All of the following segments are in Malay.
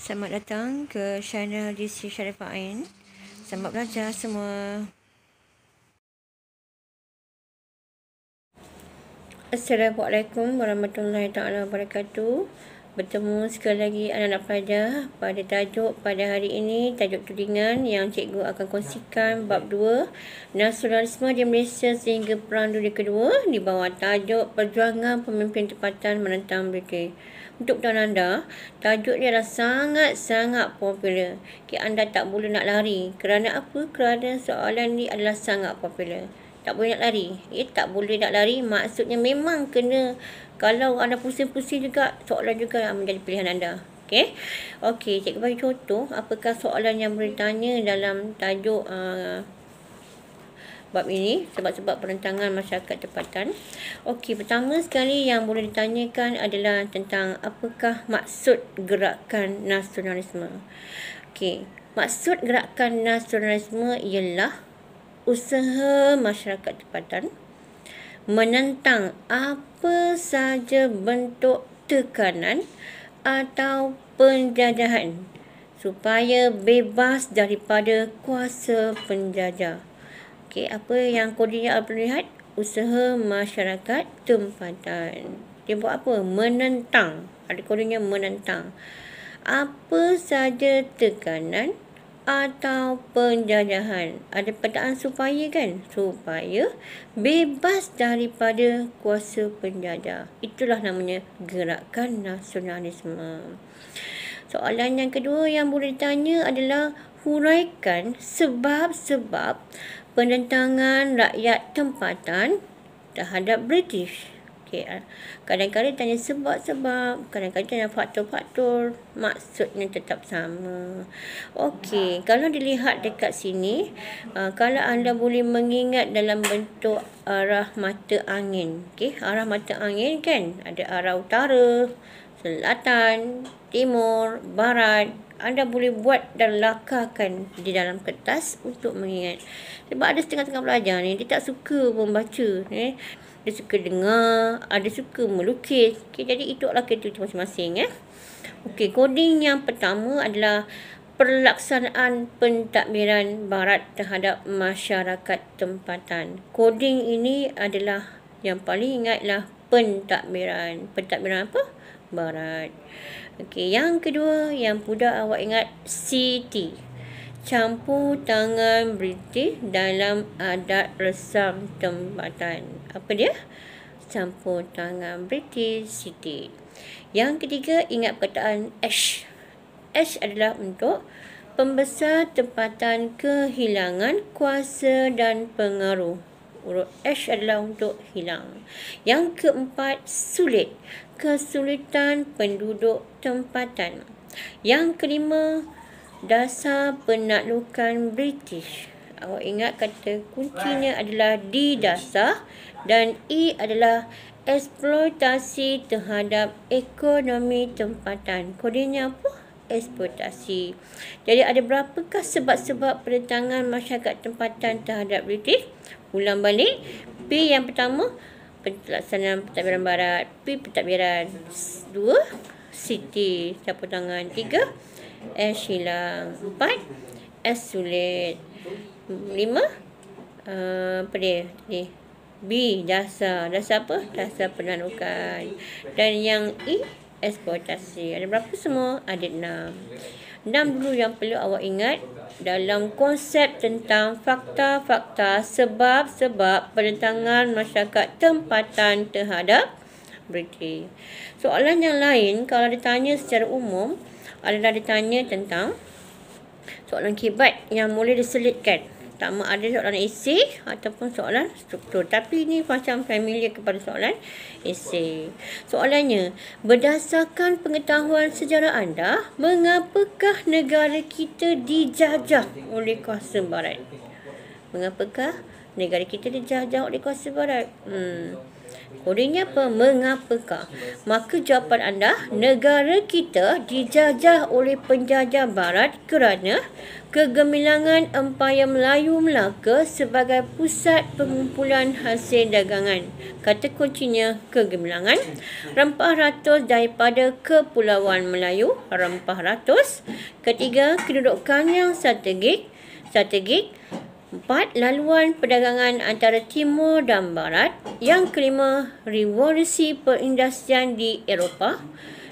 Selamat datang ke channel DC Sharifah Ain. Selamat belajar semua. Assalamualaikum warahmatullahi taala wabarakatuh. Bertemu sekali lagi anak-anak pelajar pada tajuk pada hari ini, tajuk tudingan yang cikgu akan kongsikan bab 2, nasionalisme di Malaysia sehingga Perang Dunia Kedua di bawah tajuk perjuangan pemimpin tempatan menentang British. Untuk anda, tajuk ni adalah sangat-sangat popular. Anda tak boleh nak lari. Kerana apa? Kerana soalan ni adalah sangat popular. Tak boleh nak lari. Tak boleh nak lari maksudnya memang kena, kalau anda pusing-pusing juga, soalan juga menjadi pilihan anda. Okey, cikgu bagi contoh apakah soalan yang boleh ditanya dalam tajuk bab ini, sebab-sebab perentangan masyarakat tempatan. Okey, pertama sekali yang boleh ditanyakan adalah tentang apakah maksud gerakan nasionalisme. Okey, maksud gerakan nasionalisme ialah usaha masyarakat tempatan menentang apa saja bentuk tekanan atau penjajahan supaya bebas daripada kuasa penjajah. Okey, apa yang kodenya perlu lihat? Usaha masyarakat tempatan. Dia buat apa? Menentang. Ada kodenya menentang. Apa saja tekanan atau penjajahan. Ada perkataan supaya kan? Supaya bebas daripada kuasa penjajah. Itulah namanya gerakan nasionalisme. Soalan yang kedua yang boleh ditanya adalah huraikan sebab-sebab penentangan rakyat tempatan terhadap British. Kadang-kadang tanya sebab-sebab, kadang-kadang tanya faktor-faktor, maksudnya tetap sama. Okey, kalau dilihat dekat sini, kalau anda boleh mengingat dalam bentuk arah mata angin. Arah mata angin kan ada arah utara, selatan, timur, barat. Anda boleh buat dan lakarkan di dalam kertas untuk mengingat. Sebab ada setengah-setengah pelajar ni, dia tak suka membaca. Dia suka dengar, ada suka melukis. Jadi itu adalah aktiviti masing-masing. Okey, koding yang pertama adalah pelaksanaan pentadbiran barat terhadap masyarakat tempatan. Koding ini adalah yang paling ingatlah pentadbiran. Pentadbiran apa? Barat. Okey, yang kedua yang mudah awak ingat, CT. Campur tangan British dalam adat resam tempatan. Apa dia? Campur tangan British, CT. Yang ketiga, ingat perkataan H. H adalah untuk pembesar tempatan kehilangan kuasa dan pengaruh. Huruf H adalah untuk hilang. Yang keempat, sulit. Kesulitan penduduk tempatan. Yang kelima, dasar penaklukan British. Awak ingat kata kuncinya adalah di dasar dan E adalah eksploitasi terhadap ekonomi tempatan. Kodenya apa? Eksploitasi. Jadi ada berapakah sebab-sebab penentangan masyarakat tempatan terhadap British? Ulang balik. P yang pertama, pelaksanaan pentadbiran barat. P pentadbiran. 2, Siti campur tangan. 3, S hilang. 4, S sulit. 5, apa dia ni? B, dasar. Dasar apa? Dasar penaklukan. Dan yang E, eksploitasi. Ada berapa semua? Ada 6. 6 dulu yang perlu awak ingat dalam konsep tentang fakta-fakta sebab-sebab penentangan masyarakat tempatan terhadap British. Soalan yang lain kalau ditanya secara umum adalah ditanya tentang soalan kibat yang boleh diselitkan. Sama ada soalan esei ataupun soalan struktur. Tapi ini macam familiar kepada soalan esei. Soalannya, berdasarkan pengetahuan sejarah anda, mengapakah negara kita dijajah oleh kuasa barat? Mengapakah negara kita dijajah oleh kuasa barat? Kodenya apa? Mengapakah? Maka jawapan anda, negara kita dijajah oleh penjajah barat kerana kegemilangan empayar Melayu Melaka sebagai pusat pengumpulan hasil dagangan. Kata kuncinya kegemilangan. Rempah ratus daripada Kepulauan Melayu. Rempah ratus. Ketiga, kedudukan yang strategik. 4. Laluan perdagangan antara timur dan barat. Yang kelima, revolusi perindustrian di Eropah.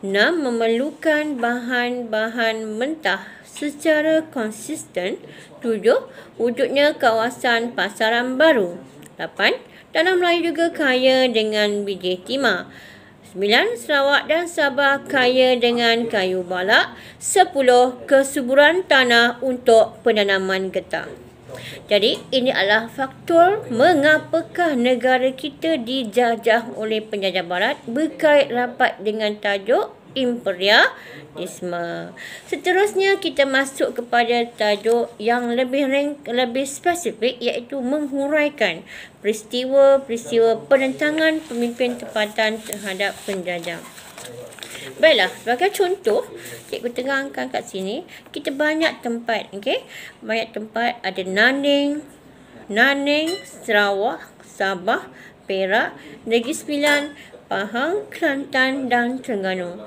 6. Memerlukan bahan-bahan mentah secara konsisten. 7. Wujudnya kawasan pasaran baru. 8. Tanah Melayu juga kaya dengan biji timah. 9. Sarawak dan Sabah kaya dengan kayu balak. 10. Kesuburan tanah untuk penanaman getah. Jadi ini adalah faktor mengapakah negara kita dijajah oleh penjajah barat berkait rapat dengan tajuk imperialisme. Seterusnya kita masuk kepada tajuk yang lebih spesifik, iaitu menghuraikan peristiwa-peristiwa penentangan pemimpin tempatan terhadap penjajah. Baiklah, sebagai contoh, cikgu terangkan kat sini, kita banyak tempat, okey? Banyak tempat, ada Naning, Sarawak, Sabah, Perak, Negeri Sembilan, Pahang, Kelantan dan Terengganu.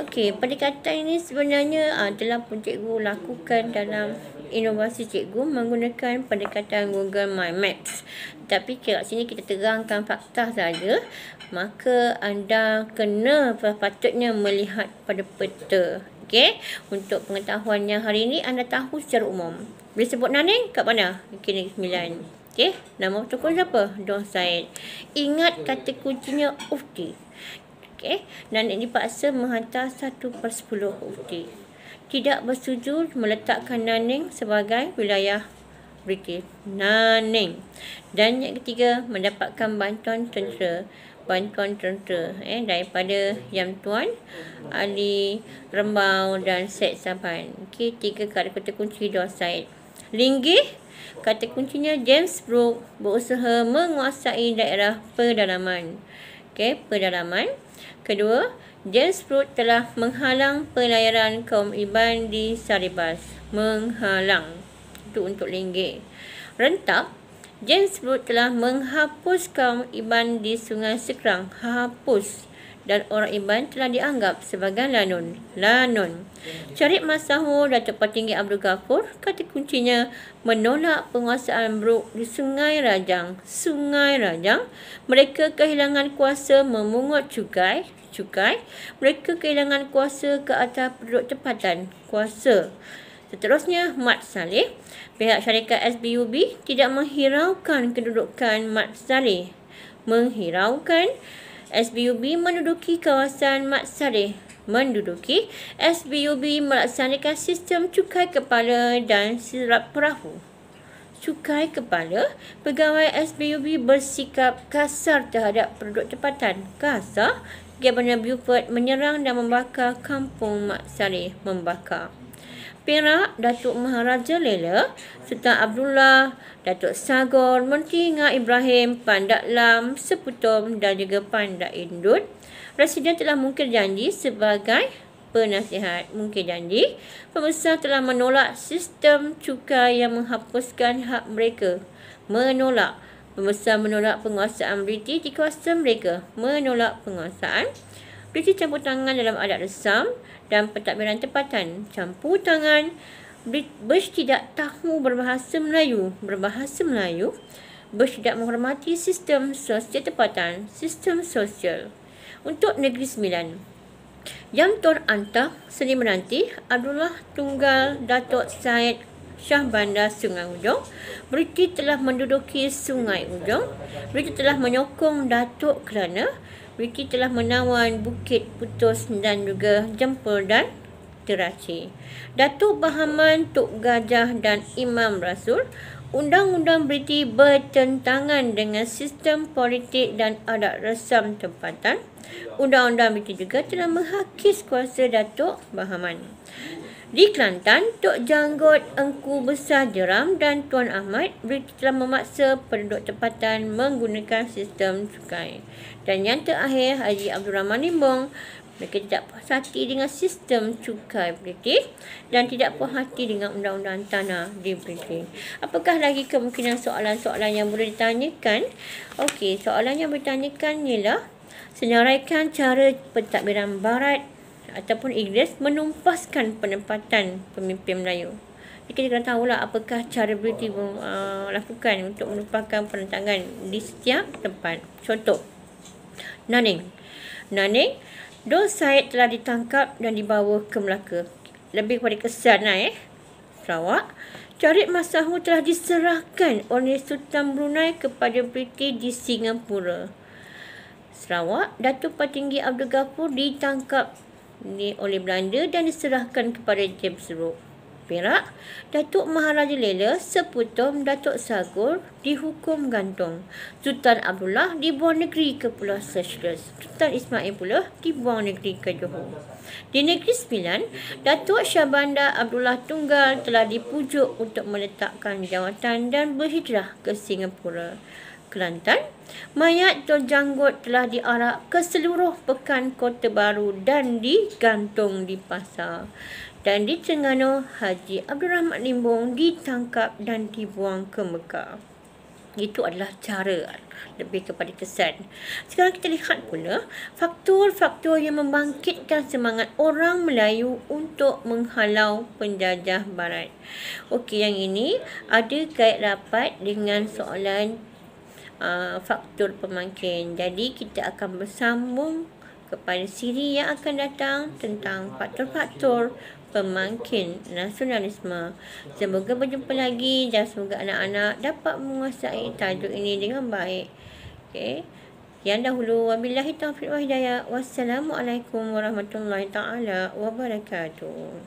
Okey, pendekatan ini sebenarnya telah pun cikgu lakukan dalam inovasi cikgu menggunakan pendekatan Google My Maps. Tapi kat sini kita terangkan fakta saja, maka anda kena patutnya melihat pada peta. Okey, untuk pengetahuan yang hari ini anda tahu secara umum. Bila sebut Naning, kat mana? Negeri Sembilan. Okey, nama tokoh siapa? Don Said. Ingat kata kuncinya Ufti. Okey, Naning dipaksa menghantar 1/10 Ufti. Tidak bersetuju meletakkan Naning sebagai wilayah British. Naning. Dan yang ketiga, mendapatkan bantuan tentera daripada Yam Tuan, Ali Rembau dan Syed Saban. Okey, 3 kata kunci Don Said. Linggih, kata kuncinya James Brooke berusaha menguasai daerah pedalaman. Okey, pedalaman. Kedua, James Brooke telah menghalang pelayaran kaum Iban di Saribas. Menghalang. Itu untuk Linggih. Rentap, James Brooke telah menghapus kaum Iban di Sungai Sekerang. Hapus. Dan orang Iban telah dianggap sebagai lanun. Carib Masahur Datuk Patinggi Abdul Ghafur, kata kuncinya menolak penguasaan Brooke di Sungai Rajang. Mereka kehilangan kuasa memungut cukai. Mereka kehilangan kuasa ke atas penduduk tempatan. Kuasa. Seterusnya, Mat Saleh. Pihak syarikat SBUB tidak menghiraukan kedudukan Mat Saleh. SBUB menduduki kawasan Mat Saleh. SBUB melaksanakan sistem cukai kepala dan sirap perahu. Cukai kepala, pegawai SBUB bersikap kasar terhadap penduduk tempatan. Kasar, Governor Beaufort menyerang dan membakar kampung Mat Saleh. Perak, Datuk Maharaja Lela, Sultan Abdullah, Datuk Sagor, Menteri Ngah Ibrahim, Pandak Lam, Seputum dan juga Pandak Indut. Presiden telah mungkir janji sebagai penasihat. Pembesar telah menolak sistem cukai yang menghapuskan hak mereka. Pembesar menolak penguasaan British di kawasan mereka. British campur tangan dalam adat resam dan pentadbiran tempatan. Campur tangan. Bush tidak tahu berbahasa Melayu. Bush tidak menghormati sistem sosial tempatan. Untuk Negeri Sembilan, Yam Tuan Antah, Seri Meranti, Abdullah Tunggal, Datuk Syed Shah Bandar Sungai Ujong. British telah menduduki Sungai Ujong. British telah menyokong Datuk kerana British telah menawan Bukit Putus dan juga Jempol dan Teraci. Datuk Bahaman, Tok Gajah dan Imam Rasul. Undang-undang British bertentangan dengan sistem politik dan adat resam tempatan. Undang-undang British juga telah menghakis kuasa Datuk Bahaman. Di Kelantan, Tok Janggut Engku Besar Jeram dan Tuan Ahmad British telah memaksa penduduk tempatan menggunakan sistem cukai. Dan yang terakhir, Haji Abdul Rahman Limbong, mereka tidak puas hati dengan sistem cukai British dan tidak puas hati dengan undang-undang tanah di British. Apakah lagi kemungkinan soalan-soalan yang boleh ditanyakan? Okey, soalan yang bertanyakan ialah senaraikan cara pentadbiran Barat ataupun Inggeris menumpaskan penempatan pemimpin Melayu. Jadi kita kena tahulah apakah cara British lakukan untuk menumpahkan penentangan di setiap tempat. Contoh, Naning, Dor Said telah ditangkap dan dibawa ke Melaka. Lebih kepada kesan Sarawak, Carib Masahu telah diserahkan oleh Sultan Brunei kepada British di Singapura. Sarawak, Datuk Patinggi Abdul Ghafur ditangkap oleh Belanda dan diserahkan kepada James Brooke. Perak, Datuk Maharaja Lela Seputum Datuk Sagur dihukum gantung. Sultan Abdullah dibuang negeri ke Pulau Seychelles. Sultan Ismail pula dibuang negeri ke Johor. Di Negeri Sembilan, Datuk Syahbandar Abdullah Tunggal telah dipujuk untuk meletakkan jawatan dan berhijrah ke Singapura. Kelantan, mayat Tuan Janggut telah diarak ke seluruh pekan Kota Baru dan digantung di pasar. Dan di Terengganu, Haji Abdul Rahman Limbong ditangkap dan dibuang ke Mekah. Itu adalah cara lebih kepada kesan. Sekarang kita lihat pula faktor-faktor yang membangkitkan semangat orang Melayu untuk menghalau penjajah Barat. Okey, yang ini ada kait rapat dengan soalan faktor pemangkin. Jadi kita akan bersambung kepada siri yang akan datang tentang faktor-faktor pemangkin nasionalisme. Semoga berjumpa lagi dan semoga anak-anak dapat menguasai tajuk ini dengan baik. Okey. Yang dahulu, wabillahi taufiq wal hidayah. Wassalamualaikum warahmatullahi taala wabarakatuh.